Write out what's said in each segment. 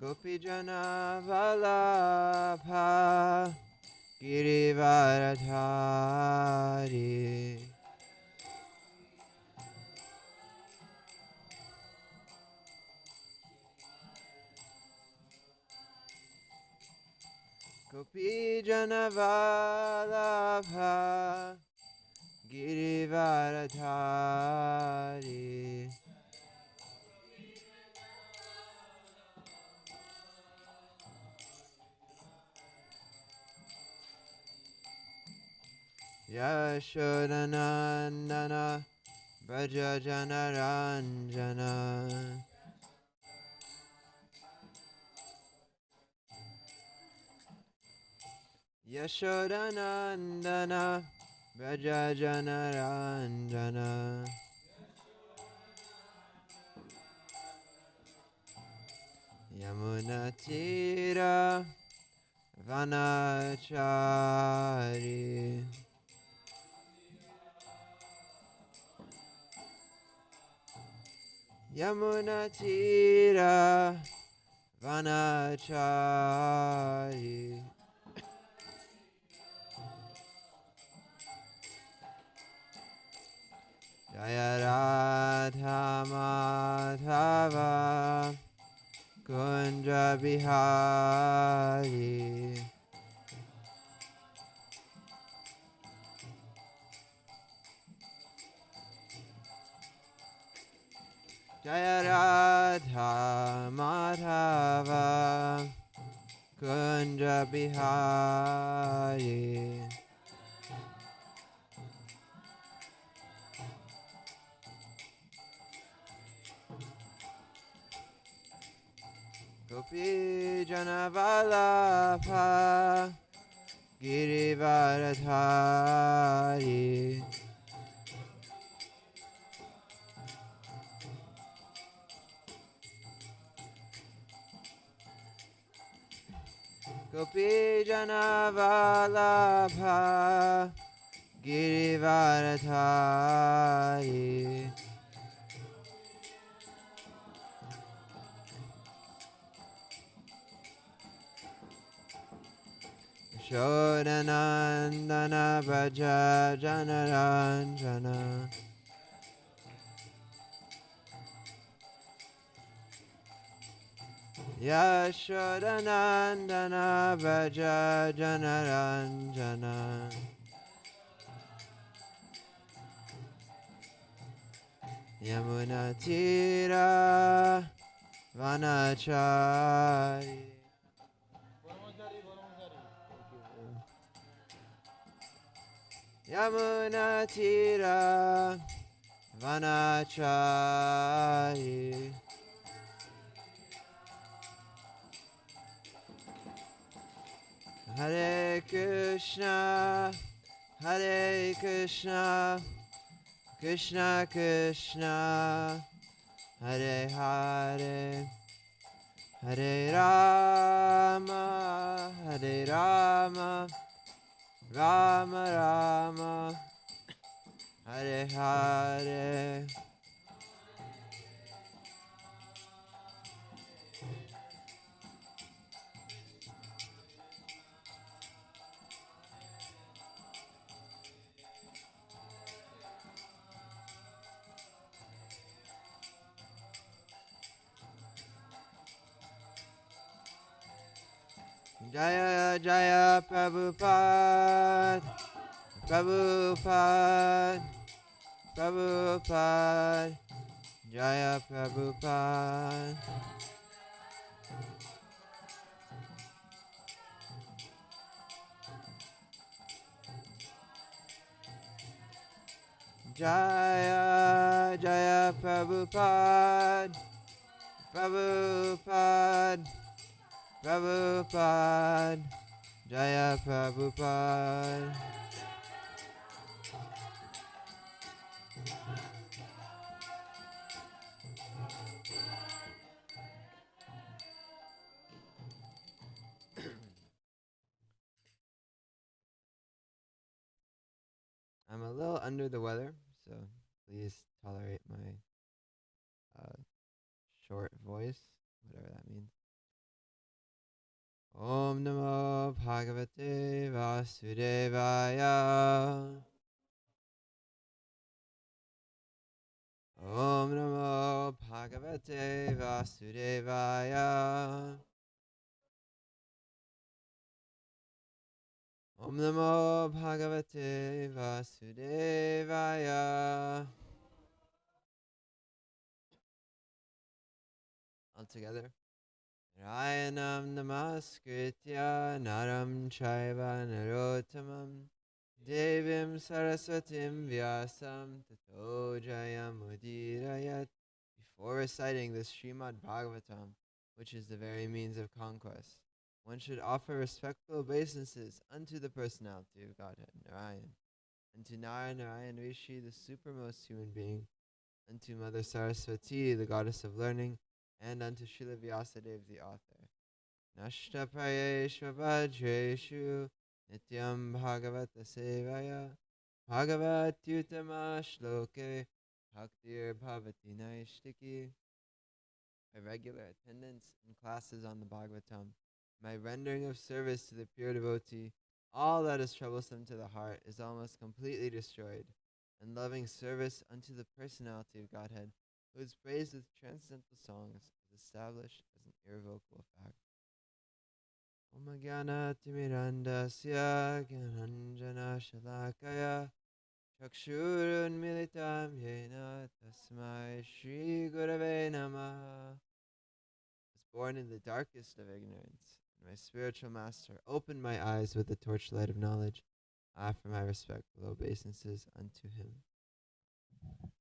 Gopijana Vallabha Girivaradhari Gopijana Vallabha Girivaradhari Yashodanandana Braja Janaranjana Yashodanandana Braja Janaranjana Yamunatira Vanachari Yamunatira Vanachari Jaya Radha Madhava Kunja Bihari Jaya Radha Madhava Kunja Bihari Gopi Jana Vallabha Girivaradhari Gopi Jana Vallabha Girivaradhari Shodanandana Braja Janaranjana Yashodanandana Braja Janaranjana Yamunatira Vanachari Yamunatira Vanachari Hare Krishna Krishna Krishna Hare Hare Hare Rama Rama Rama Hare Hare Jaya Jaya Prabhupada Prabhupada Prabhupada Jaya Prabhupada Jaya Jaya Prabhupada Prabhupada Prabhupada Jaya Prabhupada I'm a little under the weather, so please tolerate my short voice, whatever that means. Om Namo Bhagavate Vasudevaya. Om Namo Bhagavate Vasudevaya. Om Namo Bhagavate Vasudevaya. All together. Narayanam namaskritya naram chaiva narottamam devim saraswatim vyasam tato jayamudirayat. Before reciting this Srimad Bhagavatam, which is the very means of conquest, one should offer respectful obeisances unto the personality of Godhead, Narayan, unto Narayan Rishi, the supermost human being, unto Mother Saraswati, the goddess of learning, and unto Srila Vyasadeva, the author. Nashtapayeshu vajreshu nityam bhagavata sevaya bhagavatyutama shloke bhaktir bhavati naishtiki. My regular attendance in classes on the Bhagavatam, my rendering of service to the pure devotee, all that is troublesome to the heart is almost completely destroyed, and loving service unto the personality of Godhead, who is praised with transcendental songs, is established as an irrevocable fact. Om Jnana Timirandasya Gyananjana Shalakaya Chakshurun Militam Yena Tasmai Shri Gurave Namaha. I was born in the darkest of ignorance, and my spiritual master opened my eyes with the torchlight of knowledge. I offer my respectful obeisances unto him.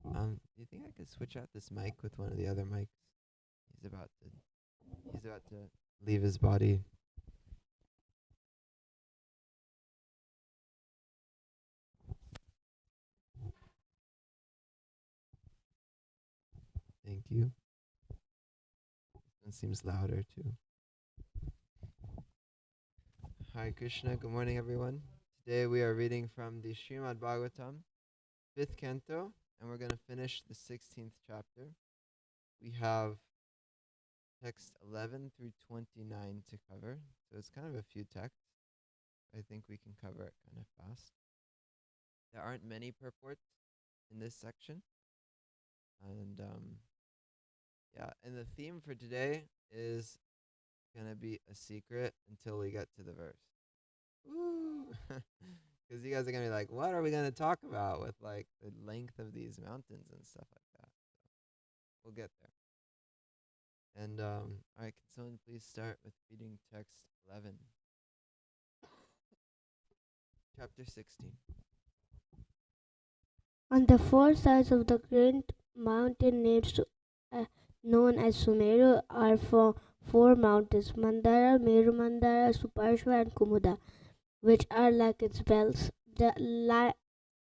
Do you think I could switch out this mic with one of the other mics? He's about to leave his body. Thank you. This one seems louder too. Hare Krishna, good morning everyone. Today we are reading from the Srimad Bhagavatam, 5th canto, and we're going to finish the 16th chapter. We have text 11 through 29 to cover, so it's kind of a few texts. I think we can cover it kind of fast. There aren't many purports in this section, and and the theme for today is gonna be a secret until we get to the verse. Woo! Because you guys are gonna be like, what are we gonna talk about with like the length of these mountains and stuff like that? So we'll get there. And all right, can someone please start with reading text 11, chapter 16. On the four sides of the great mountain known as Sumeru are four mountains, Mandara, Meru Mandara, Suparshva and Kumuda, which are like its bells. The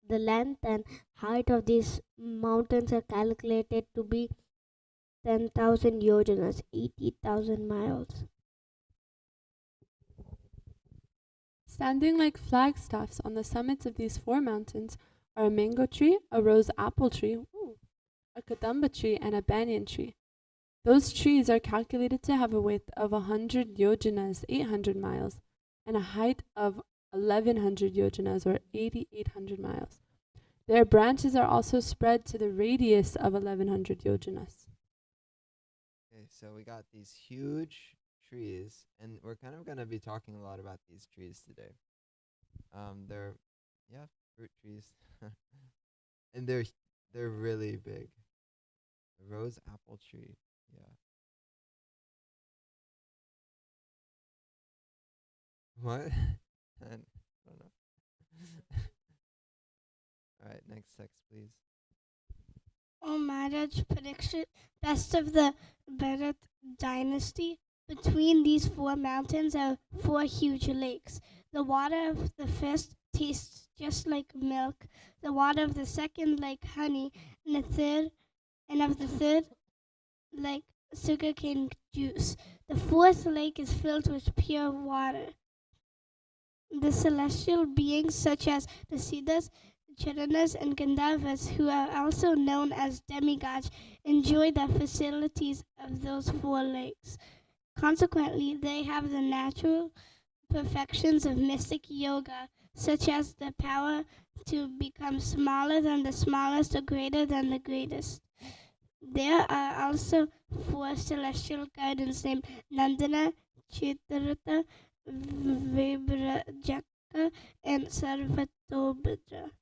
length and height of these mountains are calculated to be 10,000 yojanas, 80,000 miles. Standing like flagstaffs on the summits of these four mountains are a mango tree, a rose apple tree, a kadamba tree, and a banyan tree. Those trees are calculated to have a width of 100 yojanas, 800 miles, and a height of 1,100 yojanas, or 8,800 miles. Their branches are also spread to the radius of 1,100 yojanas. Okay, so we got these huge trees, and we're kind of going to be talking a lot about these trees today. They're fruit trees, and they're really big. The rose apple tree, yeah. What? I don't know. All right, next text, please. O Maharaj, Parikshit, best of the Bharat dynasty, between these four mountains are four huge lakes. The water of the first tastes just like milk, the water of the second like honey, and of the third like sugarcane juice. The fourth lake is filled with pure water. The celestial beings such as the Siddhas, Charanas, and Gandharvas, who are also known as demigods, enjoy the facilities of those four lakes. Consequently, they have the natural perfections of mystic yoga, such as the power to become smaller than the smallest or greater than the greatest. There are also four celestial gardens named Nandana, Chitrata, Vibrajaka, and Sarvatobhadra.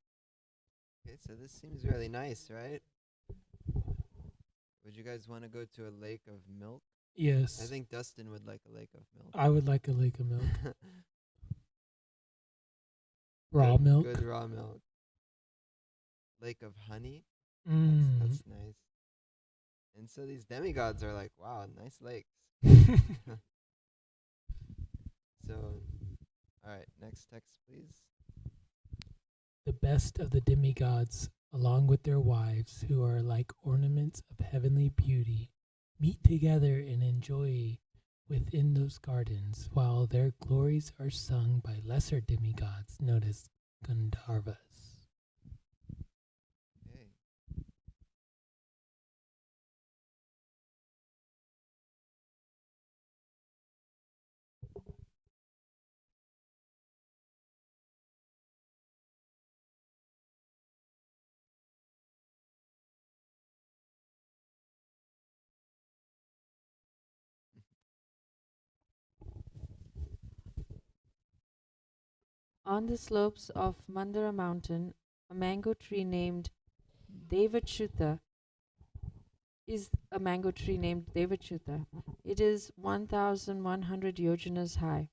Okay, so this seems really nice, right? Would you guys want to go to a lake of milk? Yes. I think Dustin would like a lake of milk. I would like a lake of milk. Raw milk. Good raw milk. Lake of honey. Mm. That's nice. And so these demigods are like, wow, nice lakes. So, all right, next text, please. The best of the demigods, along with their wives, who are like ornaments of heavenly beauty, meet together and enjoy within those gardens, while their glories are sung by lesser demigods known as Gandharvas. Okay. On the slopes of Mandara mountain, a mango tree named Devachyuta is a mango tree named Devachyuta. It is 1,100 yojanas high.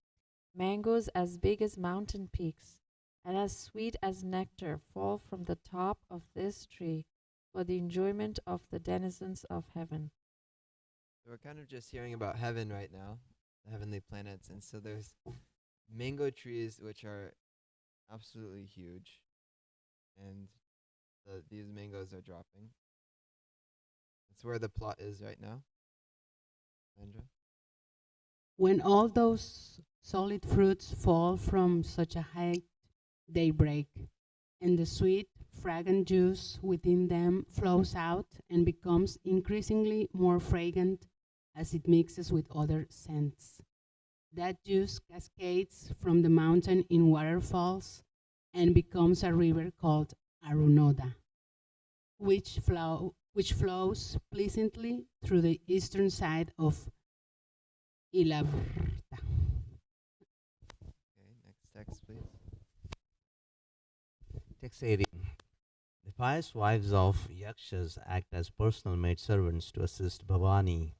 Mangoes as big as mountain peaks and as sweet as nectar fall from the top of this tree for the enjoyment of the denizens of heaven. So we're kind of just hearing about heaven right now, the heavenly planets, and so there's mango trees which are absolutely huge, and these mangoes are dropping. That's where the plot is right now. Sandra? When all those solid fruits fall from such a height, they break, and the sweet, fragrant juice within them flows out and becomes increasingly more fragrant as it mixes with other scents. That juice cascades from the mountain in waterfalls and becomes a river called Arunoda, which flows pleasantly through the eastern side of Ilavrta. Okay, next text, please. Text 18. The pious wives of Yakshas act as personal maidservants to assist Bhavani,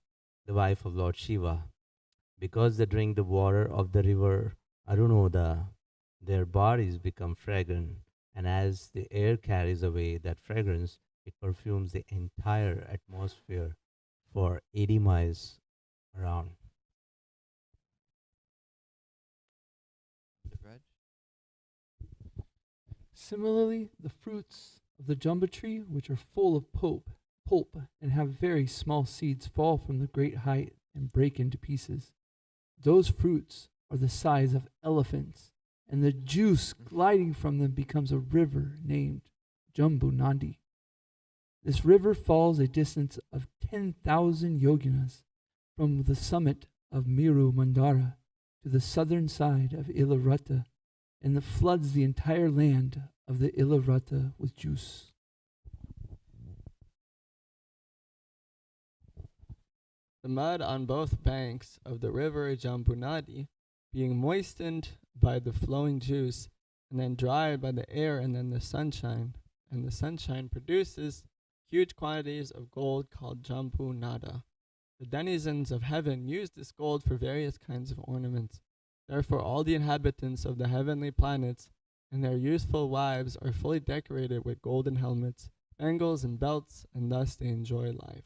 the wife of Lord Shiva. Because they drink the water of the river Arunoda, their bodies become fragrant, and as the air carries away that fragrance, it perfumes the entire atmosphere for 80 miles around. Reg? Similarly, the fruits of the jumbo tree, which are full of pulp, and have very small seeds, fall from the great height and break into pieces. Those fruits are the size of elephants, and the juice gliding from them becomes a river named Jambu Nandi. This river falls a distance of 10,000 yoginas from the summit of Miru Mandara to the southern side of Ilavrata, and it floods the entire land of the Ilavrata with juice. The mud on both banks of the river Jambunadi, being moistened by the flowing juice, and then dried by the air and then the sunshine, and the sunshine produces huge quantities of gold called Jambu Nada. The denizens of heaven use this gold for various kinds of ornaments. Therefore, all the inhabitants of the heavenly planets and their youthful wives are fully decorated with golden helmets, bangles, and belts, and thus they enjoy life.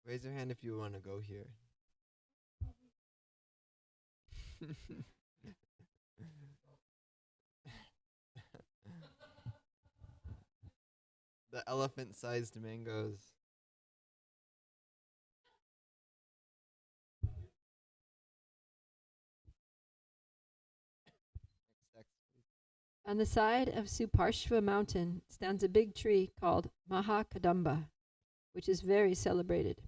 Raise your hand if you want to go here. The elephant-sized mangoes. On the side of Suparshva mountain stands a big tree called Mahakadamba, which is very celebrated.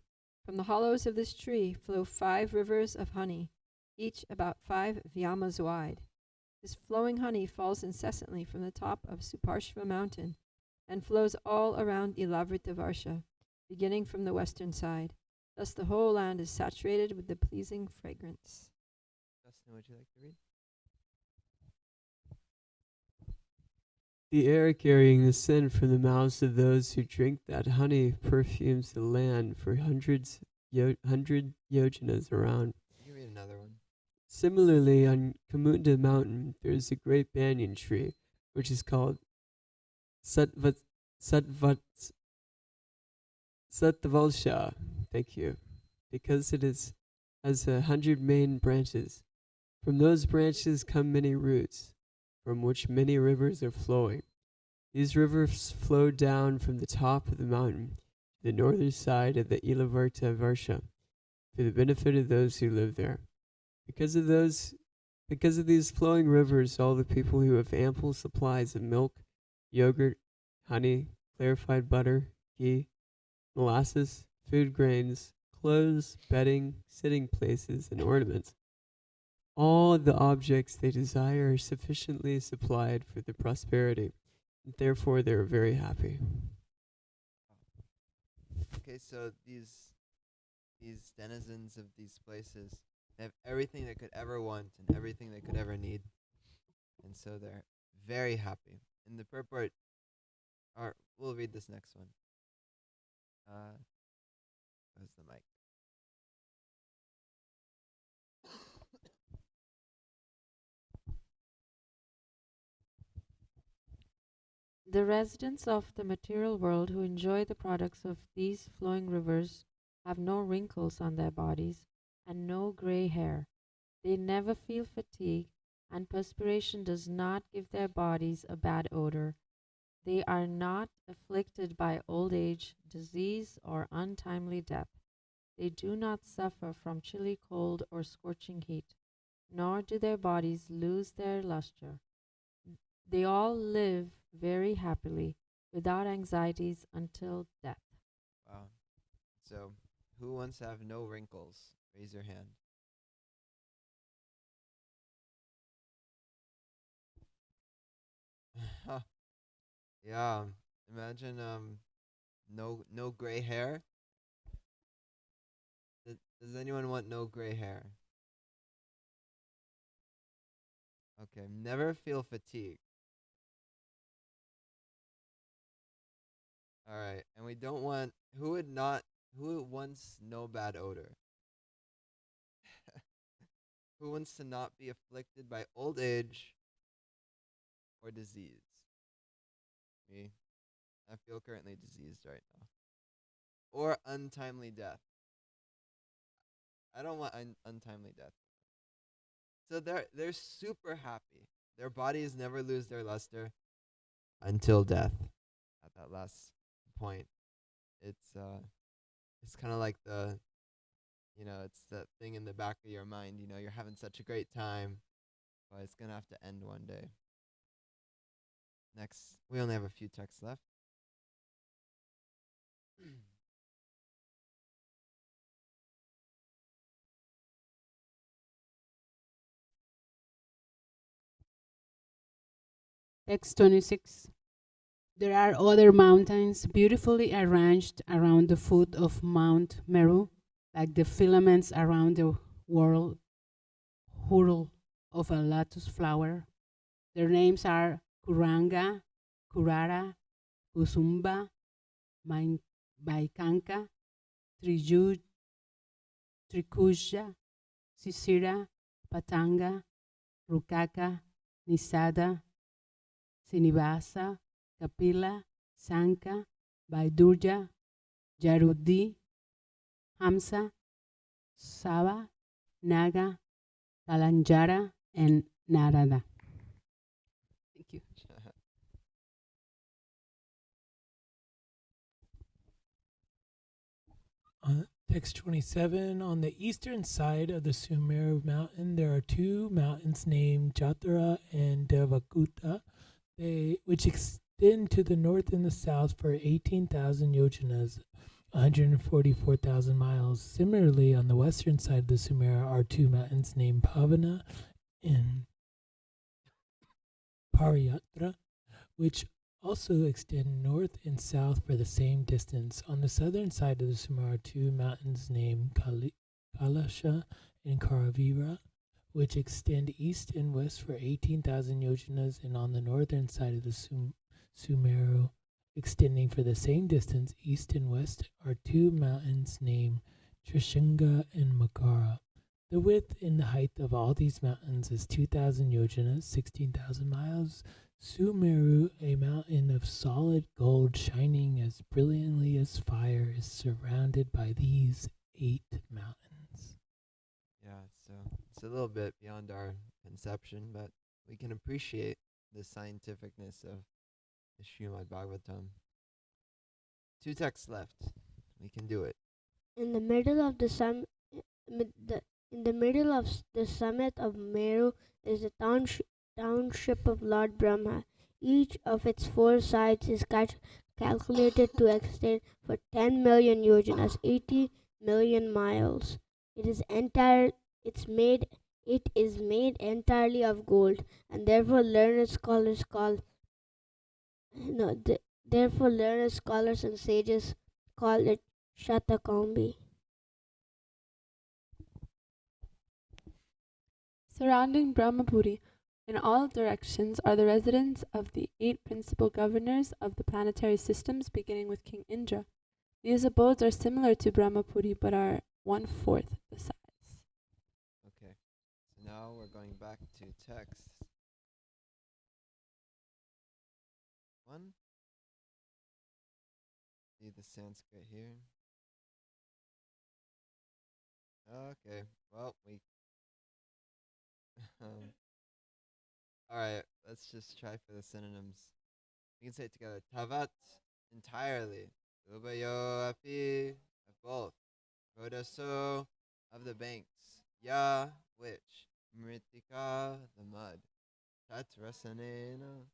From the hollows of this tree flow 5 rivers of honey, each about 5 vyamas wide. This flowing honey falls incessantly from the top of Suparshva mountain and flows all around Ilavrita beginning from the western side. Thus the whole land is saturated with the pleasing fragrance. Justin, would you like to read? The air carrying the scent from the mouths of those who drink that honey perfumes the land for hundred yojanas around. You can read another one. Similarly, on Kamunda mountain, there is a great banyan tree, which is called Satvalsha. Thank you, because it has 100 main branches. From those branches come many roots, from which many rivers are flowing. These rivers flow down from the top of the mountain to the northern side of the Ilavarta Varsha, for the benefit of those who live there. Because of these flowing rivers, all the people who have ample supplies of milk, yogurt, honey, clarified butter, ghee, molasses, food grains, clothes, bedding, sitting places, and ornaments, all the objects they desire are sufficiently supplied for their prosperity, and therefore they are very happy. Okay, so these denizens of these places, they have everything they could ever want and everything they could ever need. And so they're very happy. In the purport, we'll read this next one. Where's the mic? The residents of the material world who enjoy the products of these flowing rivers have no wrinkles on their bodies and no gray hair. They never feel fatigue, and perspiration does not give their bodies a bad odor. They are not afflicted by old age, disease, or untimely death. They do not suffer from chilly cold or scorching heat, nor do their bodies lose their luster. They all live very happily, without anxieties until death. Wow. So, who wants to have no wrinkles? Raise your hand. Yeah. Imagine no gray hair. Does anyone want no gray hair? Okay. Never feel fatigue. All right. And we don't want who wants no bad odor? Who wants to not be afflicted by old age or disease? Me. I feel currently diseased right now. Or untimely death. I don't want untimely death. So they're super happy. Their bodies never lose their luster until death. At that last point, it's kind of like it's that thing in the back of your mind. You're having such a great time, but it's gonna have to end one day. Next, we only have a few texts left. Text 26. There are other mountains beautifully arranged around the foot of Mount Meru, like the filaments around the whorl of a lotus flower. Their names are Kuranga, Kurara, Kusumba, Vaikanka, Trikuja, Sisira, Patanga, Rukaka, Nisada, Sinivasa, Kapila, Sanka, Vaidurja, Jarudi, Hamsa, Sava, Naga, Kalanjara, and Narada. Thank you. Text 27. On the eastern side of the Sumeru mountain, there are two mountains named Jatara and Devakuta, which extend to the north and the south for 18,000 yojanas. 144,000 miles. Similarly, on the western side of the Sumera are two mountains named Pavana and Pariyatra, which also extend north and south for the same distance. On the southern side of the Sumera are two mountains named Kalasha and Karavira, which extend east and west for 18,000 yojanas, and on the northern side of the Sumeru, extending for the same distance east and west, are two mountains named Trishanga and Makara. The width and the height of all these mountains is 2,000 yojanas, 16,000 miles. Sumeru, a mountain of solid gold shining as brilliantly as fire, is surrounded by these 8 mountains. Yeah, so it's a little bit beyond our conception, but we can appreciate the scientificness of the Srimad Bhagavatam. 2 texts left. We can do it. In the middle of the in the middle of the summit of Meru is the township of Lord Brahma. Each of its 4 sides is calculated to extend for 10 million yojanas, 80 million miles. It is made entirely of gold, and therefore learned scholars and sages call it Shatakambi. Surrounding Brahmapuri in all directions are the residence of the 8 principal governors of the planetary systems, beginning with King Indra. These abodes are similar to Brahmapuri but are 1/4 the size. Okay, so now we're going back to text 1. See the Sanskrit here. Okay, well, we alright, let's just try for the synonyms. We can say it together. Tavat, entirely. Ubayo api, of both. Rodaso, of the banks. Ya, which. Mritika, the mud. Tat rasanena,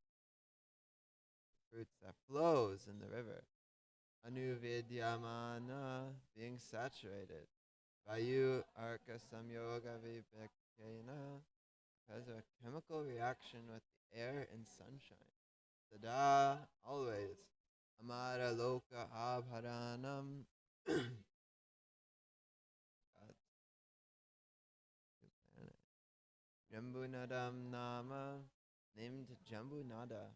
fruits that flows in the river. Anuvidyamana, being saturated. Vayu arka samyoga vipekena, because of a chemical reaction with the air and sunshine. Sada, always. Amara loka abharanam. Jambunadam nama, named Jambunada.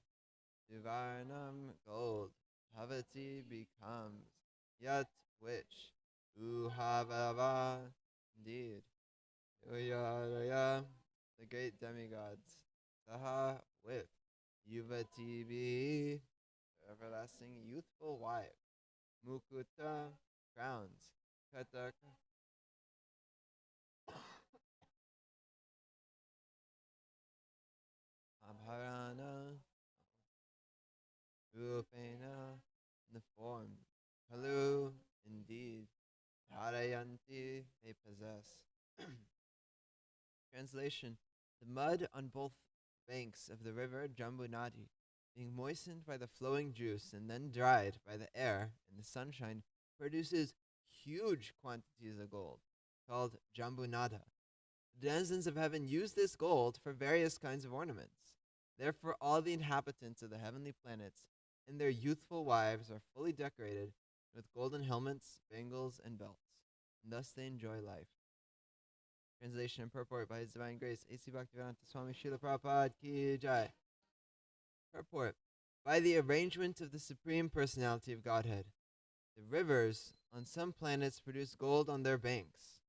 Duvarnam, gold. Bhavati becomes. Yat, which. Uhavava, indeed. Uyaraya, the great demigods. Saha, with. Yuvati be, everlasting youthful wife. Mukuta, crowns. Kataka, Abharana, Rupena, in the form. Palu, indeed. Dharayanti, they possess. Translation: the mud on both banks of the river Jambunadi, being moistened by the flowing juice and then dried by the air and the sunshine, produces huge quantities of gold, called Jambunada. The denizens of heaven use this gold for various kinds of ornaments. Therefore, all the inhabitants of the heavenly planets and their youthful wives are fully decorated with golden helmets, bangles, and belts, and thus they enjoy life. Translation and purport by His Divine Grace, A.C. Bhaktivedanta Swami Srila Prabhupada Ki Jai. Purport: by the arrangement of the Supreme Personality of Godhead, the rivers on some planets produce gold on their banks.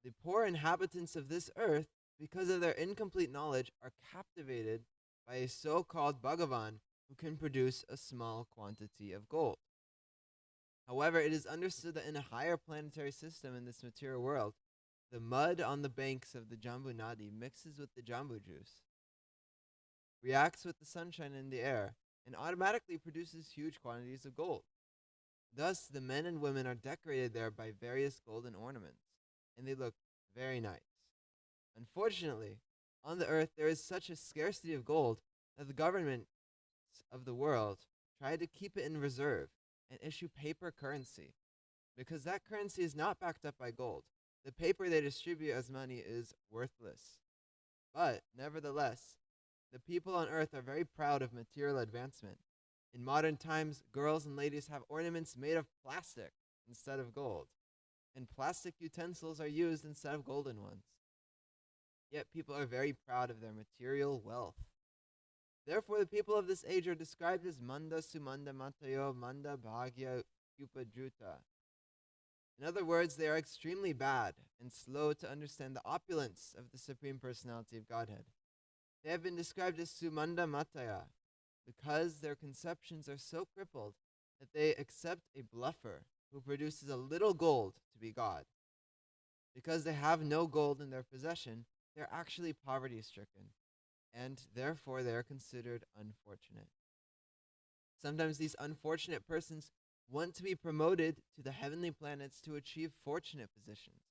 The poor inhabitants of this earth, because of their incomplete knowledge, are captivated by a so-called Bhagavan who can produce a small quantity of gold. However, it is understood that in a higher planetary system in this material world, the mud on the banks of the Jambu Nadi mixes with the jambu juice, reacts with the sunshine in the air, and automatically produces huge quantities of gold. Thus, the men and women are decorated there by various golden ornaments, and they look very nice. Unfortunately, on the earth there is such a scarcity of gold that the governments of the world try to keep it in reserve and issue paper currency, because that currency is not backed up by gold. The paper they distribute as money is worthless. But, nevertheless, the people on earth are very proud of material advancement. In modern times, girls and ladies have ornaments made of plastic instead of gold, and plastic utensils are used instead of golden ones. Yet people are very proud of their material wealth. Therefore, the people of this age are described as Manda Sumanda Matayo Manda Bhagya Upadruta. In other words, they are extremely bad and slow to understand the opulence of the Supreme Personality of Godhead. They have been described as Sumanda Mataya because their conceptions are so crippled that they accept a bluffer who produces a little gold to be God. Because they have no gold in their possession, they're actually poverty-stricken, and therefore they are considered unfortunate. Sometimes these unfortunate persons want to be promoted to the heavenly planets to achieve fortunate positions,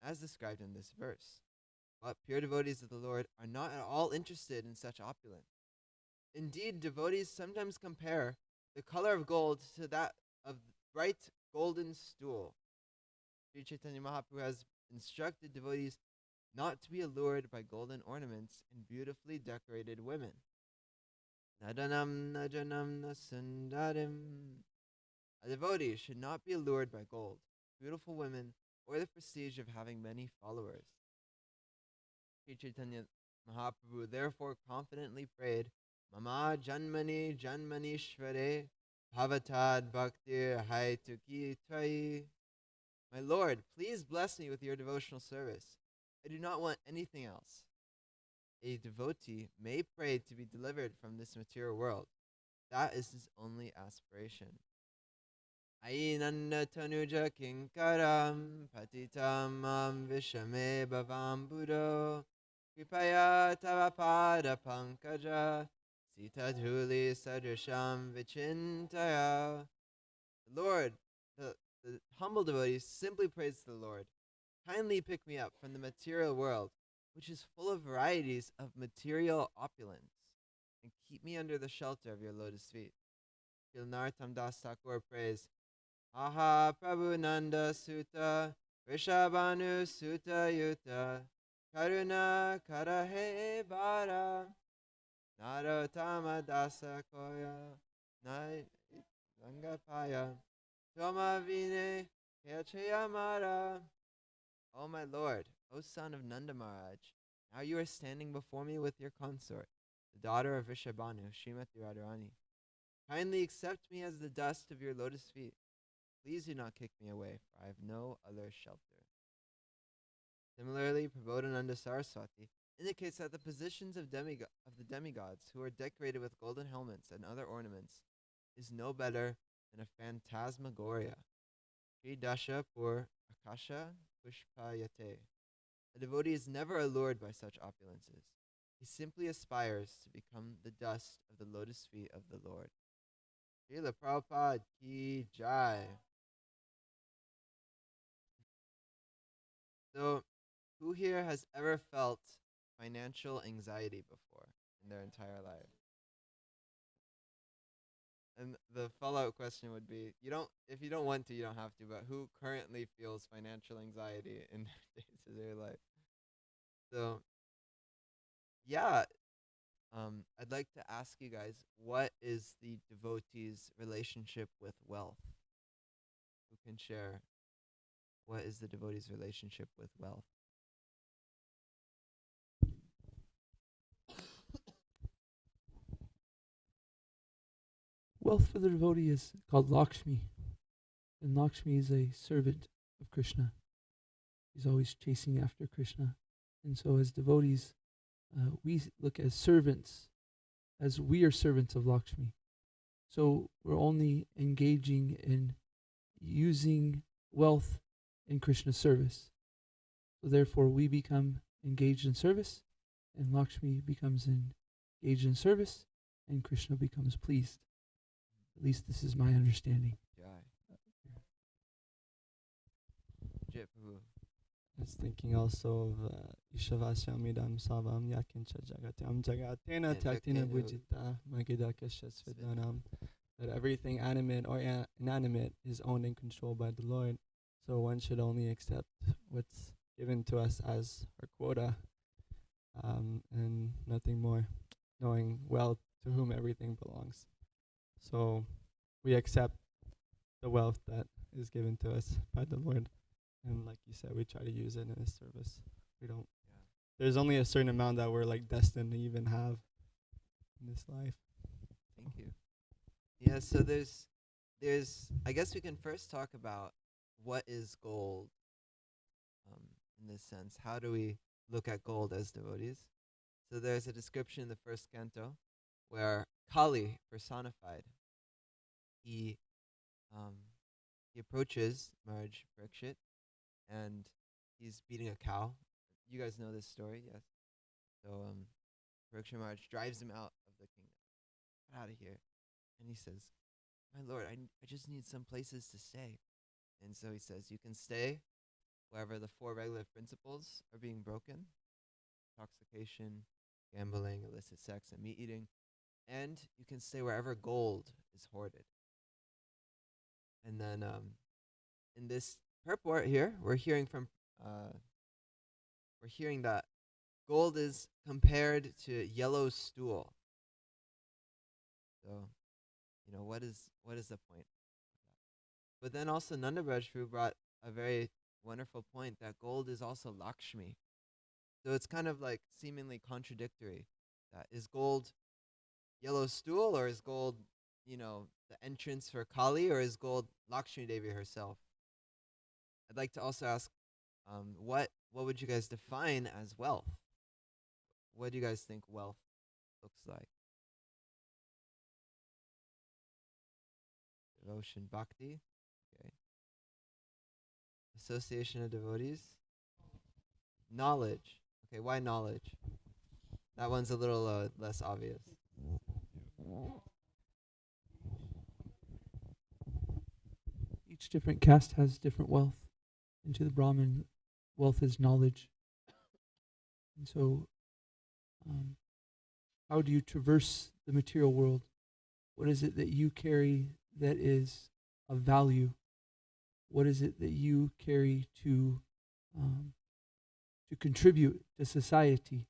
as described in this verse. But pure devotees of the Lord are not at all interested in such opulence. Indeed, devotees sometimes compare the color of gold to that of bright golden stool. Sri Chaitanya Mahaprabhu has instructed devotees not to be allured by golden ornaments and beautifully decorated women. Nadanam najanam nasundarim. A devotee should not be allured by gold, beautiful women, or the prestige of having many followers. Sri Chaitanya Mahaprabhu therefore confidently prayed, Mama janmani janmanishvare bhavatad bhaktir haituki tvayi. My Lord, please bless me with your devotional service. I do not want anything else. A devotee may pray to be delivered from this material world. That is his only aspiration. Ainanda tanuja kinkaram patitam vishame bhavam buddho kripaya tavapada pankaja sita dhuli sadrisham vichintaya. Lord, the humble devotee simply prays to the Lord, kindly pick me up from the material world, which is full of varieties of material opulence, and keep me under the shelter of your lotus feet. Narottam Das Thakur prays, Aha Prabhu Nanda Sutta Rishabhanu Sutta Yuta Karuna Karahe Bara Narottama Dasa Koya Nangapaya Toma Vine Kechayamara. O my Lord, O son of Nanda Maharaj, now you are standing before me with your consort, the daughter of Rishabhanu, Srimati Radharani. Kindly accept me as the dust of your lotus feet. Please do not kick me away, for I have no other shelter. Similarly, Prabodhananda Saraswati indicates that the positions of the demigods who are decorated with golden helmets and other ornaments is no better than a phantasmagoria. Sri Dasha Pur Akasha Pushpayate. A devotee is never allured by such opulences. He simply aspires to become the dust of the lotus feet of the Lord. Srila Prabhupada ki jai. So, who here has ever felt financial anxiety before in their entire life? And the follow-up question would be, if you don't want to, you don't have to, but who currently feels financial anxiety in their day-to-day life? So, yeah, I'd like to ask you guys, what is the devotee's relationship with wealth? Who can share? What is the devotee's relationship with wealth? Wealth for the devotee is called Lakshmi, and Lakshmi is a servant of Krishna. He's always chasing after Krishna. And so as devotees, we look as servants, as we are servants of Lakshmi. So we're only engaging in using wealth in Krishna's service. So therefore we become engaged in service, and Lakshmi becomes engaged in service, and Krishna becomes pleased. At least this is my understanding. I was thinking also of Ishavasyamidam Savam Yakincha Jagatyam Jagatena Taktina Bujita Magidakasha Svidanam. That everything animate or inanimate is owned and controlled by the Lord. So one should only accept what's given to us as our quota, and nothing more, knowing well to whom everything belongs. So we accept the wealth that is given to us by the Lord. And like you said, we try to use it in His service. We don't. Yeah. There's only a certain amount that we're like destined to even have in this life. Thank you. Yeah, so there's I guess we can first talk about what is gold. In this sense, how do we look at gold as devotees? So there's a description in the first canto where Kali, personified, he approaches Maharaj Parikshit and he's beating a cow. You guys know this story, yes? So Parikshit Maharaj drives him out of the kingdom. Get out of here. And he says, my lord, I just need some places to stay. And so he says, you can stay wherever the 4 regulative principles are being broken: intoxication, gambling, illicit sex, and meat eating. And you can stay wherever gold is hoarded. And then in this purport here, we're hearing that gold is compared to yellow stool. So, what is the point? But then also Nanda Brajpuru brought a very wonderful point that gold is also Lakshmi. So it's kind of like seemingly contradictory. That is gold yellow stool, or is gold, the entrance for Kali, or is gold Lakshmi Devi herself? I'd like to also ask, what would you guys define as wealth? What do you guys think wealth looks like? Devotion, bhakti. Okay. Association of devotees. Knowledge. Okay, why knowledge? That one's a little less obvious. Each different caste has different wealth. And to the Brahmin, wealth is knowledge. And so, how do you traverse the material world? What is it that you carry that is of value? What is it that you carry to contribute to society?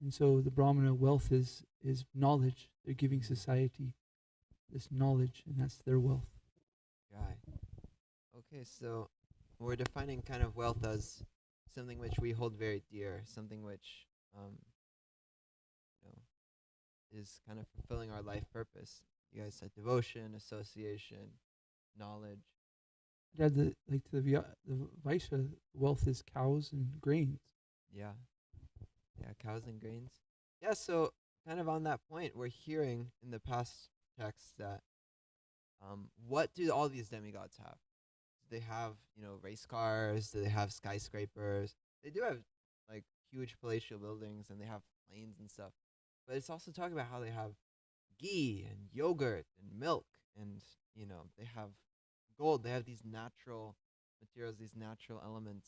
And so the Brahmana wealth is knowledge. They're giving society this knowledge, and that's their wealth. Right. Okay, so we're defining kind of wealth as something which we hold very dear, something which is kind of fulfilling our life purpose. You guys said devotion, association, knowledge. Yeah, the Vaishya wealth is cows and grains. Yeah, cows and grains. Yeah, so kind of on that point, we're hearing in the past texts that what do all these demigods have? Do they have, race cars? Do they have skyscrapers? They do have like huge palatial buildings, and they have planes and stuff. But it's also talking about how they have ghee and yogurt and milk, and they have gold. They have these natural materials, these natural elements.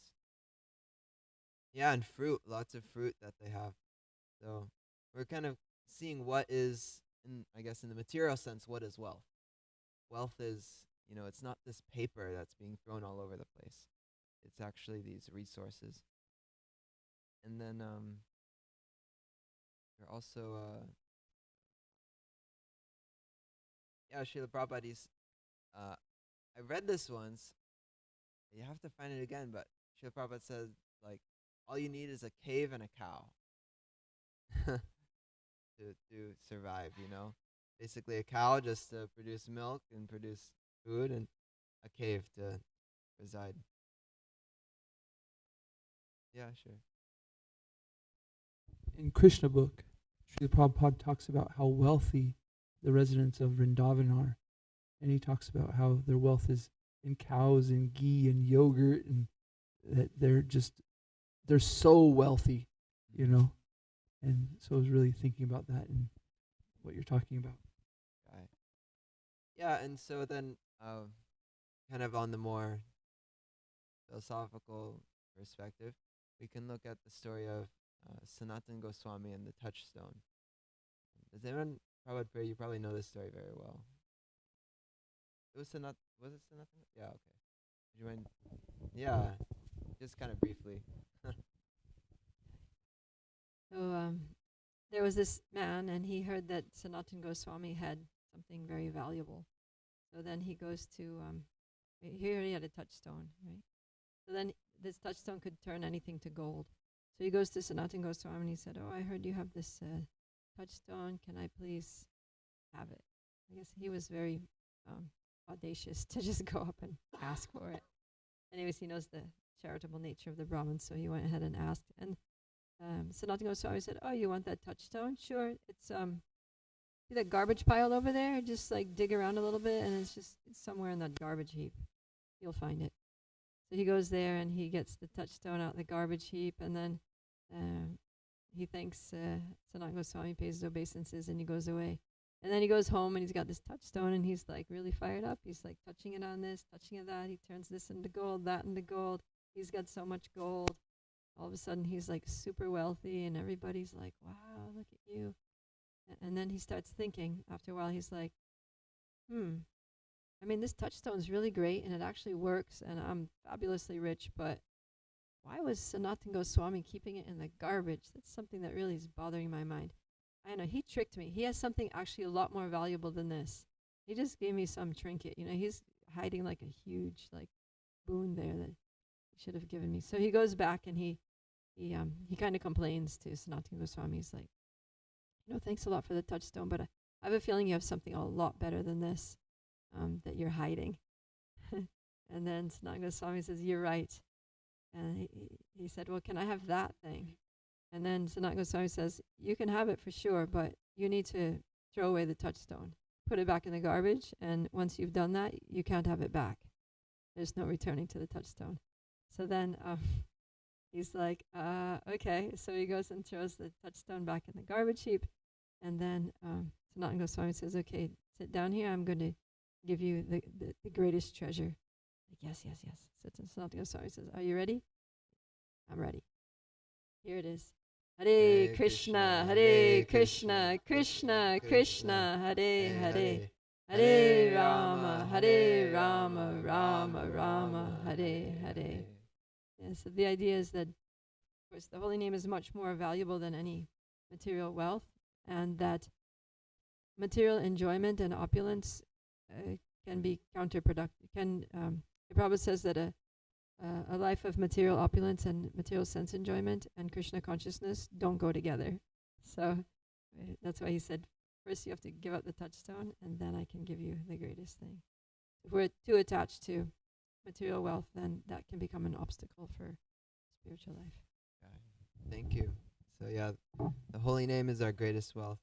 Yeah, and fruit, lots of fruit that they have. So we're kind of seeing what is, in the material sense, what is wealth. Wealth is, it's not this paper that's being thrown all over the place. It's actually these resources. And then there are also, Srila Prabhupada, I read this once. You have to find it again, but Srila Prabhupada says, like, all you need is a cave and a cow to survive, Basically a cow just to produce milk and produce food, and a cave to reside. Yeah, sure. In Krishna book, Srila Prabhupada talks about how wealthy the residents of Vrindavan are. And he talks about how their wealth is in cows and ghee and yogurt, and that they're so wealthy, And so I was really thinking about that and what you're talking about. Right. Yeah, and so then kind of on the more philosophical perspective, we can look at the story of Sanatan Goswami and the touchstone. Does anyone, you probably know this story very well. Was it Sanatan? Yeah, okay. Would you mind? Yeah, just kind of briefly. So there was this man, and he heard that Sanatan Goswami had something very valuable. So then he goes to, he already had a touchstone, right? So then this touchstone could turn anything to gold. So he goes to Sanatan Goswami and he said, "Oh, I heard you have this touchstone. Can I please have it?" I guess he was very audacious to just go up and ask for it. Anyways, he knows the charitable nature of the Brahmins, so he went ahead and asked. And Sanatan Goswami said, "Oh, you want that touchstone? Sure. It's see that garbage pile over there? Just like dig around a little bit, and it's somewhere in that garbage heap. You'll find it." So he goes there and he gets the touchstone out the garbage heap, and then he thanks Sanatan Goswami, pays his obeisances, and he goes away. And then he goes home and he's got this touchstone and he's like really fired up. He's like touching it on this, touching it that. He turns this into gold, that into gold. He's got so much gold. All of a sudden he's like super wealthy and everybody's like, "Wow, look at you." And then he starts thinking after a while, he's like, I mean, this touchstone's really great and it actually works and I'm fabulously rich, but why was Sanatan Goswami keeping it in the garbage? That's something that really is bothering my mind. I know, he tricked me. He has something actually a lot more valuable than this. He just gave me some trinket. You know, he's hiding like a huge like boon there that he should have given me. So he goes back and he kind of complains to Sanatan Goswami. He's like, "Thanks a lot for the touchstone, but I have a feeling you have something a lot better than this that you're hiding." And then Sanatan Goswami says, "You're right." And he said, "Well, can I have that thing?" And then Sanatan Goswami says, "You can have it for sure, but you need to throw away the touchstone. Put it back in the garbage, and once you've done that, you can't have it back. There's no returning to the touchstone." So then he's like, okay. So he goes and throws the touchstone back in the garbage heap. And then Sanatan Goswami says, "Okay, sit down here. I'm going to give you the greatest treasure." Like, yes. So Sanatan Goswami says, "Are you ready?" "I'm ready. Here it is. Hare Krishna, Hare Krishna, Krishna Krishna, Hare Hare, Hare Rama, Rama Rama, Hare Hare." Yeah, so the idea is that, of course, the holy name is much more valuable than any material wealth, and that material enjoyment and opulence can be counterproductive. The Prabhupada says that a life of material opulence and material sense enjoyment and Krishna consciousness don't go together. So that's why he said, first you have to give up the touchstone, and then I can give you the greatest thing. If we're too attached to material wealth, then that can become an obstacle for spiritual life. Thank you. So yeah, the holy name is our greatest wealth.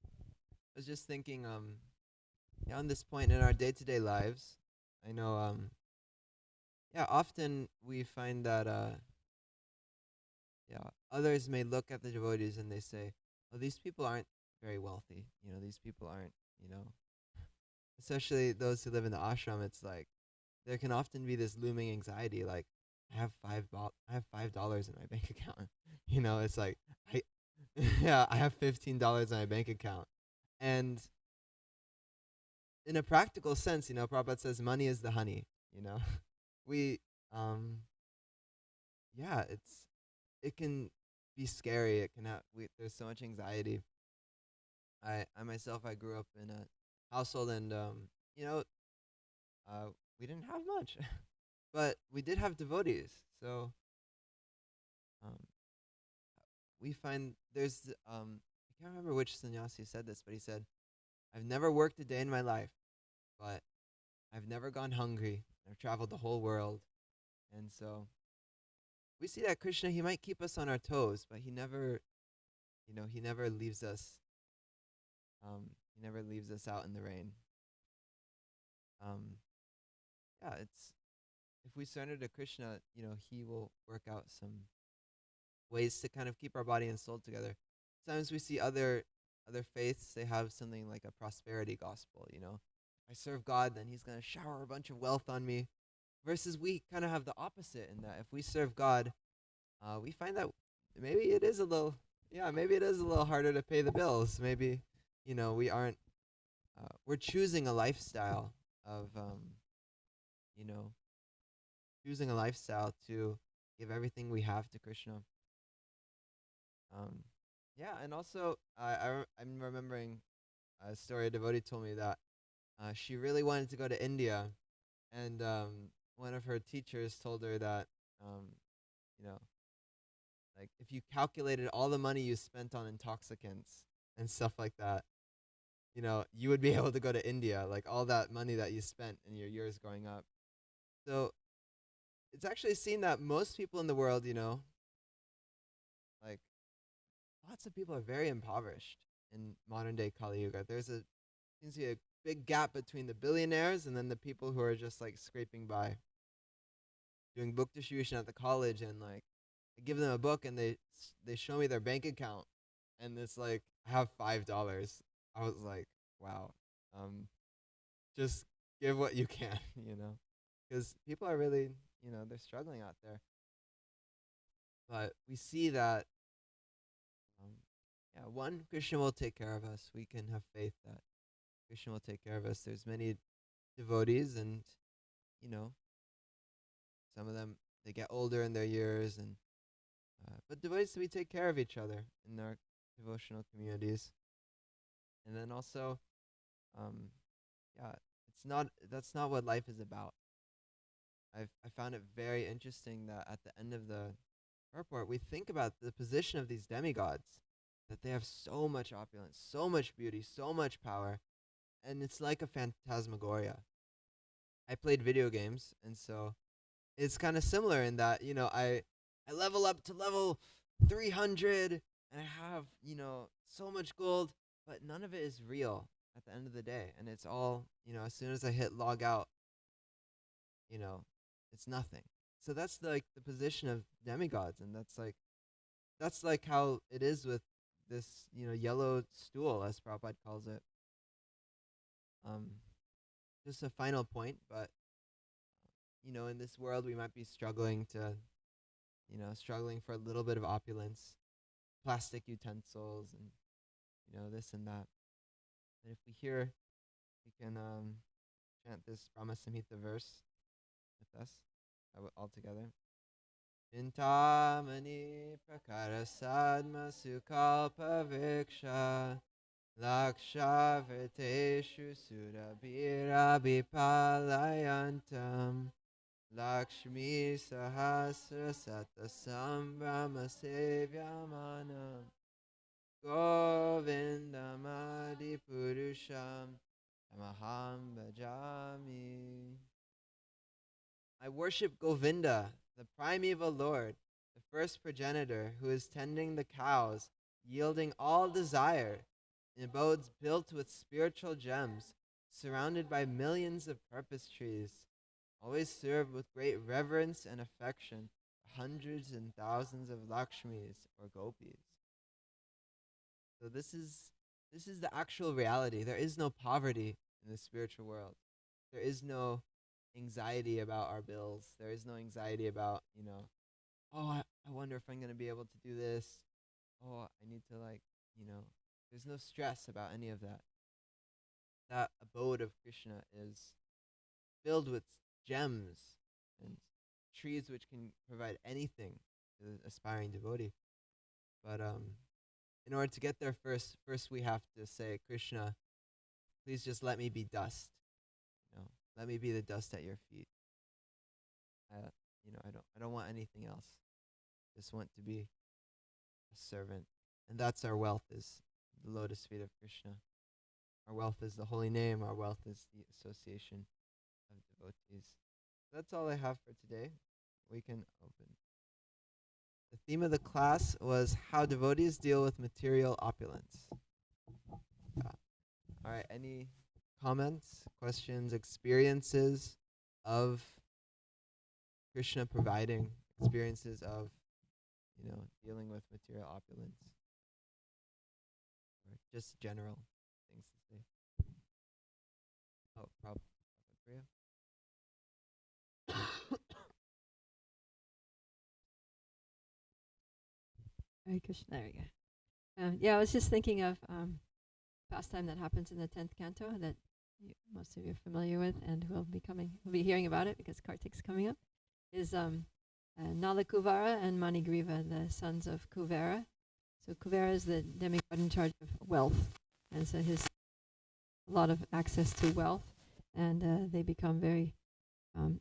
I was just thinking, on this point in our day-to-day lives, I know, often we find that, others may look at the devotees and they say, "Oh, these people aren't very wealthy. These people aren't, especially those who live in the ashram. It's like there can often be this looming anxiety, like I have $5 in my bank account. It's like I have $15 in my bank account, and in a practical sense, Prabhupada says money is the honey. We it can be scary. It can there's so much anxiety. I myself, I grew up in a household, and we didn't have much, but we did have devotees. So we find there's I can't remember which sannyasi said this, but he said, "I've never worked a day in my life, but I've never gone hungry. I've traveled the whole world." And so we see that Krishna, he might keep us on our toes, but he never leaves us. He never leaves us out in the rain. It's if we surrender to Krishna, he will work out some ways to kind of keep our body and soul together. Sometimes we see other faiths, they have something like a prosperity gospel. If I serve God, then he's going to shower a bunch of wealth on me. Versus we kind of have the opposite, in that if we serve God, we find that maybe it is a little harder to pay the bills. Maybe, we aren't, we're choosing a lifestyle of, choosing a lifestyle to give everything we have to Krishna. Yeah, and also I'm remembering a story a devotee told me that she really wanted to go to India, and one of her teachers told her that you know, like if you calculated all the money you spent on intoxicants and stuff like that, you would be able to go to India, like all that money that you spent in your years growing up. So it's actually seen that most people in the world, like lots of people are very impoverished in modern day Kali Yuga. Seems to be a big gap between the billionaires and then the people who are just like scraping by, doing book distribution at the college, and like I give them a book and they show me their bank account and it's like I have $5. I was like, wow, just give what you can, because people are really, they're struggling out there. But we see that, one, Krishna will take care of us. We can have faith that Krishna will take care of us. There's many devotees, and some of them, they get older in their years, and but devotees, we take care of each other in our devotional communities. And then also, that's not what life is about. I found it very interesting that at the end of the purport, we think about the position of these demigods, that they have so much opulence, so much beauty, so much power, and it's like a phantasmagoria. I played video games, and so it's kind of similar in that, I level up to level 300, and I have, so much gold, but none of it is real at the end of the day. And it's all, as soon as I hit log out, it's nothing. So that's like the position of demigods, and that's like how it is with this, yellow stool, as Prabhupada calls it. Just a final point, but in this world we might be struggling for a little bit of opulence, plastic utensils, and this and that. And if we can chant this Brahma Samhita verse with us all together. Chintamani prakara sadma sukalpa viksha laksha virteshu surabhira bipalayantam Lakshmi sahasra sata sambrahma sevyamanam Govindamadi purusham tamaham bhajami. I worship Govinda, the primeval Lord, the first progenitor who is tending the cows, yielding all desire, in abodes built with spiritual gems, surrounded by millions of purpose trees, always served with great reverence and affection, hundreds and thousands of Lakshmis or Gopis. So this is the actual reality. There is no poverty in the spiritual world. There is no anxiety about our bills. There is no anxiety about, I wonder if I'm going to be able to do this. Oh, I need to there's no stress about any of that. That abode of Krishna is filled with gems and trees which can provide anything to the aspiring devotee. But in order to get there, first we have to say, Krishna, please just let me be dust. Let me be the dust at your feet. I don't want anything else. Just want to be a servant. And that's our wealth, is the lotus feet of Krishna. Our wealth is the holy name. Our wealth is the association of devotees. That's all I have for today. We can open. The theme of the class was how devotees deal with material opulence. All right, any comments, questions, experiences of Krishna providing, experiences of, dealing with material opulence? Or just general things to say. Oh, probably. Hare Krishna. There we go. I was just thinking of pastime that happens in the 10th canto that most of you are familiar with, and we'll be hearing about it because Kartik's coming up. is Nalakuvara and Manigriva, the sons of Kuvera. So Kuvera is the demigod in charge of wealth, and so his a lot of access to wealth, and they become very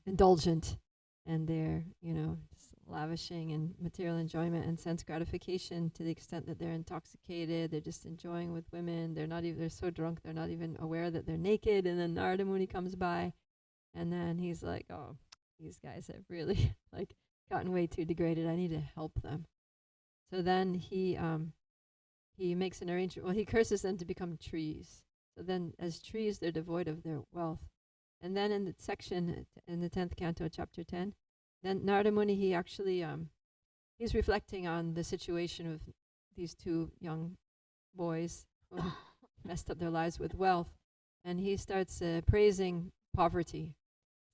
indulgent, and they're just lavishing in material enjoyment and sense gratification to the extent that they're intoxicated. They're just enjoying with women. They're so drunk they're not even aware that they're naked. And then Narada Muni comes by, and then he's like, "Oh, these guys have really gotten way too degraded. I need to help them." So then he makes an arrangement. Well, he curses them to become trees. So then, as trees, they're devoid of their wealth. And then in the section in the 10th canto, chapter 10, then Narada Muni, he actually he's reflecting on the situation of these two young boys who messed up their lives with wealth, and he starts praising poverty.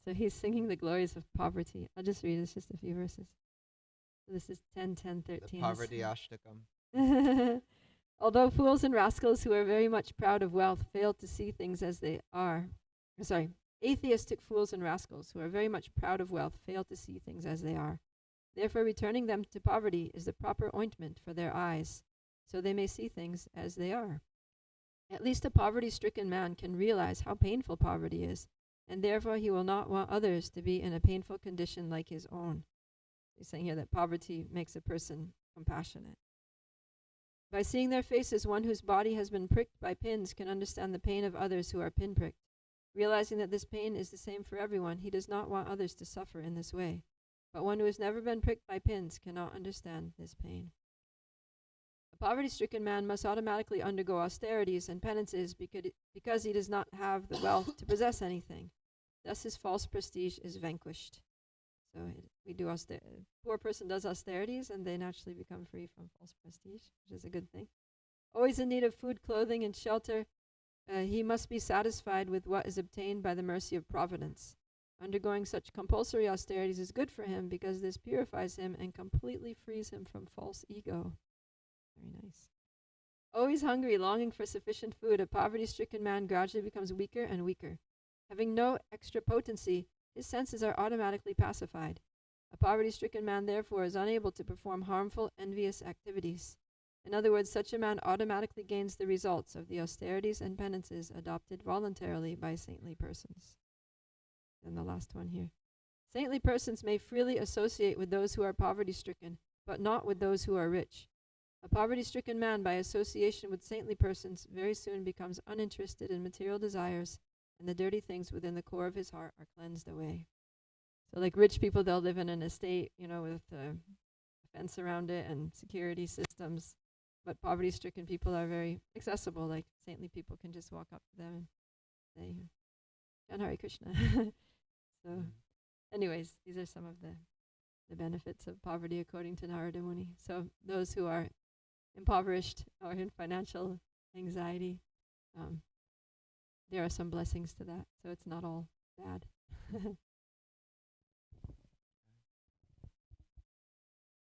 So he's singing the glories of poverty. I'll just read. It's just a few verses. So this is 10, 10, 13. The poverty ashtakam. Although fools and rascals who are very much proud of wealth fail to see things as they are, atheistic fools and rascals who are very much proud of wealth fail to see things as they are. Therefore, returning them to poverty is the proper ointment for their eyes, so they may see things as they are. At least a poverty-stricken man can realize how painful poverty is, and therefore he will not want others to be in a painful condition like his own. He's saying here that poverty makes a person compassionate. By seeing their faces, one whose body has been pricked by pins can understand the pain of others who are pinpricked. Realizing that this pain is the same for everyone, he does not want others to suffer in this way. But one who has never been pricked by pins cannot understand this pain. A poverty-stricken man must automatically undergo austerities and penances because he does not have the wealth to possess anything. Thus his false prestige is vanquished. So we do poor person does austerities, and they naturally become free from false prestige, which is a good thing. Always in need of food, clothing, and shelter, he must be satisfied with what is obtained by the mercy of providence. Undergoing such compulsory austerities is good for him because this purifies him and completely frees him from false ego. Very nice. Always hungry, longing for sufficient food, a poverty-stricken man gradually becomes weaker and weaker. Having no extra potency, his senses are automatically pacified. A poverty-stricken man, therefore, is unable to perform harmful, envious activities. In other words, such a man automatically gains the results of the austerities and penances adopted voluntarily by saintly persons. And the last one here. Saintly persons may freely associate with those who are poverty-stricken, but not with those who are rich. A poverty-stricken man, by association with saintly persons, very soon becomes uninterested in material desires, and the dirty things within the core of his heart are cleansed away. So like rich people, they'll live in an estate, with a fence around it and security systems. But poverty-stricken people are very accessible. Like saintly people can just walk up to them and say, Jan Hare Krishna. So anyways, these are some of the benefits of poverty according to Narada Muni. So those who are impoverished or in financial anxiety, there are some blessings to that. So it's not all bad.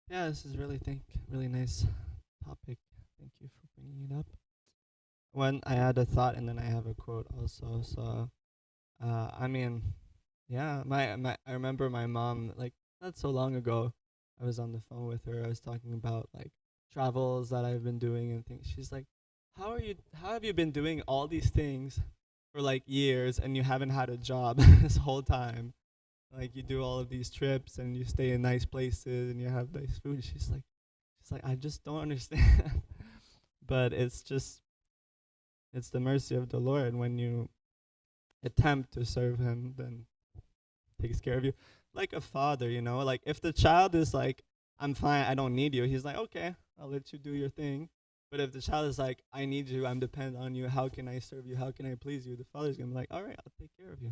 Yeah, this is really nice topic. Thank you for bringing it up. I had a thought and then I have a quote also. So, I remember my mom, not so long ago, I was on the phone with her. I was talking about travels that I've been doing and things. She's like, how have you been doing all these things for years and you haven't had a job this whole time? You do all of these trips and you stay in nice places and you have nice food. She's like, I just don't understand. But it's the mercy of the Lord. When you attempt to serve him, then he takes care of you. Like a father, if the child is like, I'm fine, I don't need you, he's like, okay, I'll let you do your thing. But if the child is like, I need you, I'm dependent on you, how can I serve you, how can I please you? The father's going to be like, all right, I'll take care of you.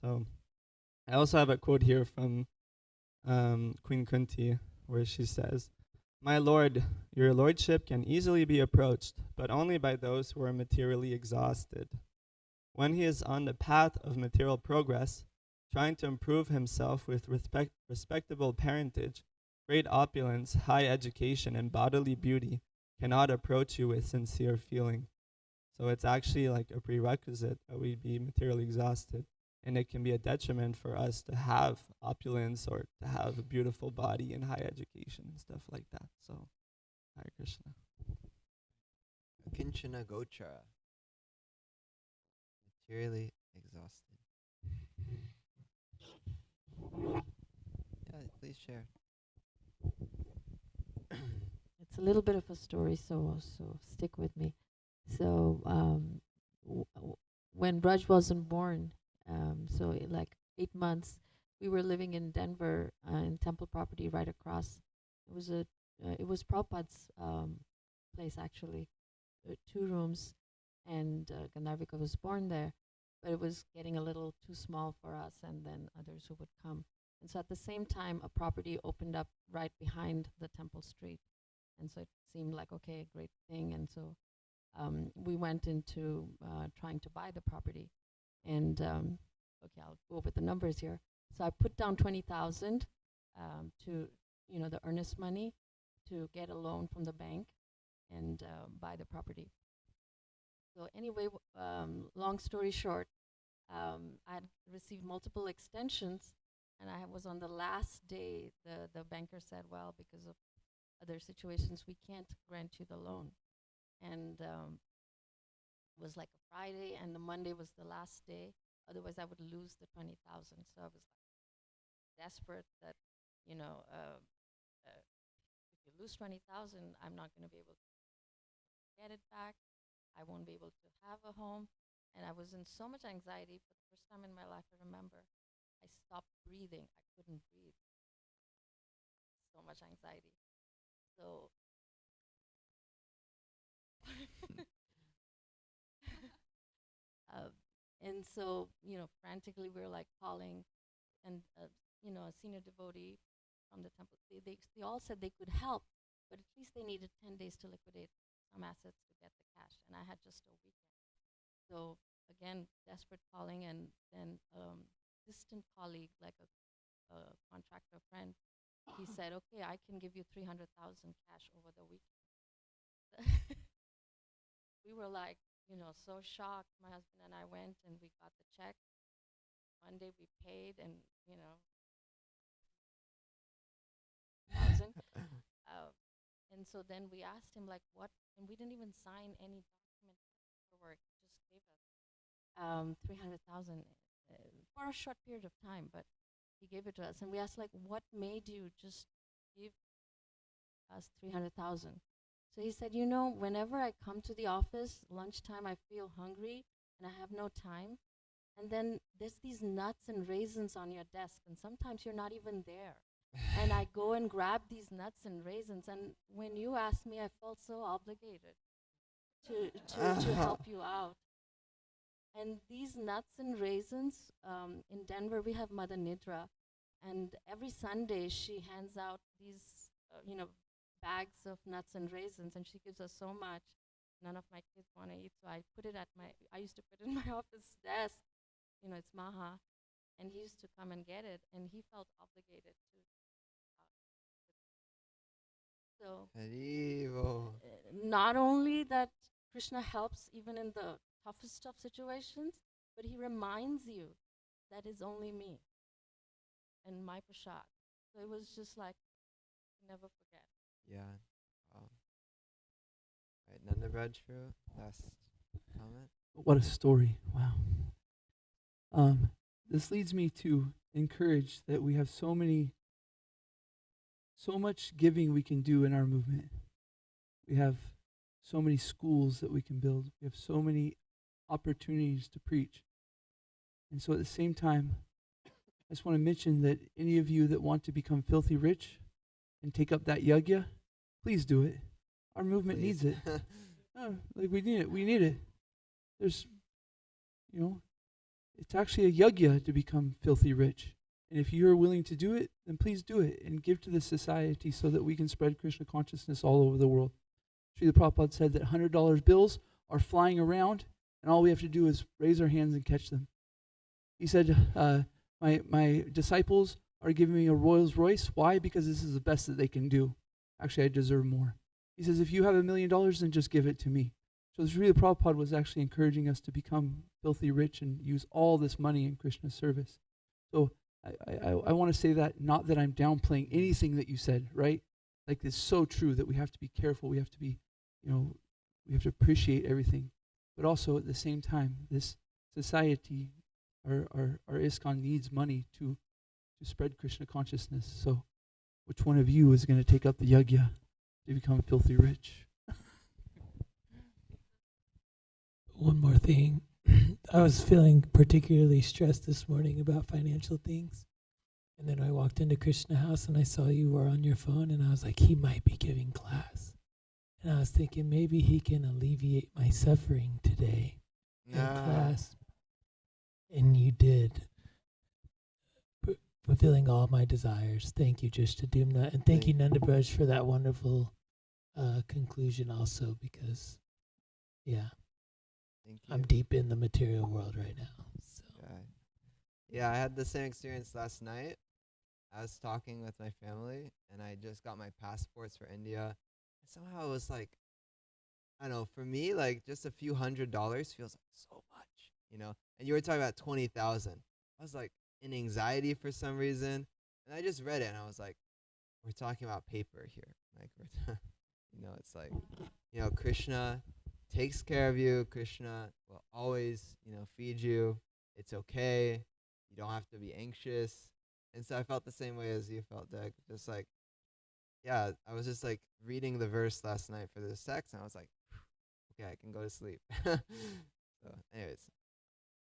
So I also have a quote here from Queen Kunti, where she says, My Lord, your lordship can easily be approached, but only by those who are materially exhausted. When he is on the path of material progress, trying to improve himself with respectable parentage, great opulence, high education, and bodily beauty, cannot approach you with sincere feeling. So it's actually a prerequisite that we be materially exhausted and it can be a detriment for us to have opulence or to have a beautiful body and high education and stuff like that. So, Hare Krishna. Kinchana Gochara. Materially exhausted. Yeah, please share. It's a little bit of a story, so stick with me. So when Braj wasn't born, like 8 months, we were living in Denver in Temple property right across. It was Prabhupada's place actually, 2 rooms, and Gandharvika was born there, but it was getting a little too small for us and then others who would come. And so at the same time, a property opened up right behind the temple street. And so it seemed like, okay, a great thing. And so we went into trying to buy the property. And okay, I'll go over the numbers here. So I put down 20,000 to, the earnest money to get a loan from the bank and buy the property. So anyway, long story short, I had received multiple extensions, and I was on the last day. The banker said, well, because of other situations, we can't grant you the loan. And it was like a Friday, and the Monday was the last day. Otherwise, I would lose the 20,000. So I was like desperate that, if you lose 20,000, I'm not going to be able to get it back. I won't be able to have a home. And I was in so much anxiety. For the first time in my life, I remember, I stopped breathing. I couldn't breathe. So much anxiety. So and so, frantically we were like calling, and a senior devotee from the temple, they all said they could help, but at least they needed 10 days to liquidate some assets to get the cash, and I had just a weekend. So again, desperate calling, and then distant colleague, like a contractor friend, he said, okay, I can give you 300,000 cash over the weekend. We were like, so shocked. My husband and I went and we got the check. Monday we paid, and, 1,000. And so then we asked him, like, what? And we didn't even sign any document paperwork. He just gave us 300,000 for a short period of time, but he gave it to us. And we asked, like, what made you just give us 300,000? So he said, whenever I come to the office, lunchtime, I feel hungry and I have no time. And then there's these nuts and raisins on your desk, and sometimes you're not even there. And I go and grab these nuts and raisins. And when you asked me, I felt so obligated to help you out. And these nuts and raisins, in Denver, we have Mother Nidra. And every Sunday, she hands out these, bags of nuts and raisins, and she gives us so much. None of my kids want to eat, so I used to put it in my office desk. It's Maha, and he used to come and get it, and he felt obligated to. So, not only that Krishna helps even in the toughest of situations, but he reminds you that is only me and my prasad. So it was just like, never forget. Yeah. Right, Nanda Raj for last comment. What a story. Wow. This leads me to encourage that we have so much giving we can do in our movement. We have so many schools that we can build. We have so many opportunities to preach. And so at the same time, I just want to mention that any of you that want to become filthy rich and take up that yagya, please do it. Our movement needs it. We need it. We need it. There's, it's actually a yagya to become filthy rich. And if you're willing to do it, then please do it and give to the society so that we can spread Krishna consciousness all over the world. Srila Prabhupada said that $100 bills are flying around, and all we have to do is raise our hands and catch them. He said, my disciples are giving me a Rolls Royce. Why? Because this is the best that they can do. Actually, I deserve more. He says, if you have $1 million, then just give it to me. So Srila Prabhupada was actually encouraging us to become filthy rich and use all this money in Krishna's service. So I want to say that, not that I'm downplaying anything that you said, right? Like, it's so true that we have to be careful. We have to be, we have to appreciate everything. But also at the same time, this society, our ISKCON needs money to spread Krishna consciousness. So which one of you is going to take up the yagya to become filthy rich? One more thing. I was feeling particularly stressed this morning about financial things. And then I walked into Krishna House and I saw you were on your phone, and I was like, he might be giving class. And I was thinking maybe he can alleviate my suffering today in class. And you did. Fulfilling all my desires. Thank you, Jushtadumna. And thank you, Nandabraj, for that wonderful conclusion also, because, yeah, I'm deep in the material world right now. So. Yeah, I had the same experience last night. I was talking with my family, and I just got my passports for India. And somehow it was like, I don't know, for me, like, just a few $100 feels like so much, And you were talking about 20,000. I was like in anxiety for some reason, and I just read it, and I was like, we're talking about paper here. Like, it's like, Krishna takes care of you. Krishna will always, feed you. It's okay. You don't have to be anxious. And so I felt the same way as you felt, Doug. Just like, yeah, I was just like reading the verse last night for this text, and I was like, okay, I can go to sleep. So, anyways,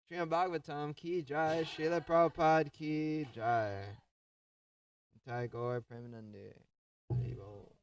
Srimad Bhagavatam ki jai, Srila Prabhupada ki jai, Nitai Gaur Premanande. Haribo.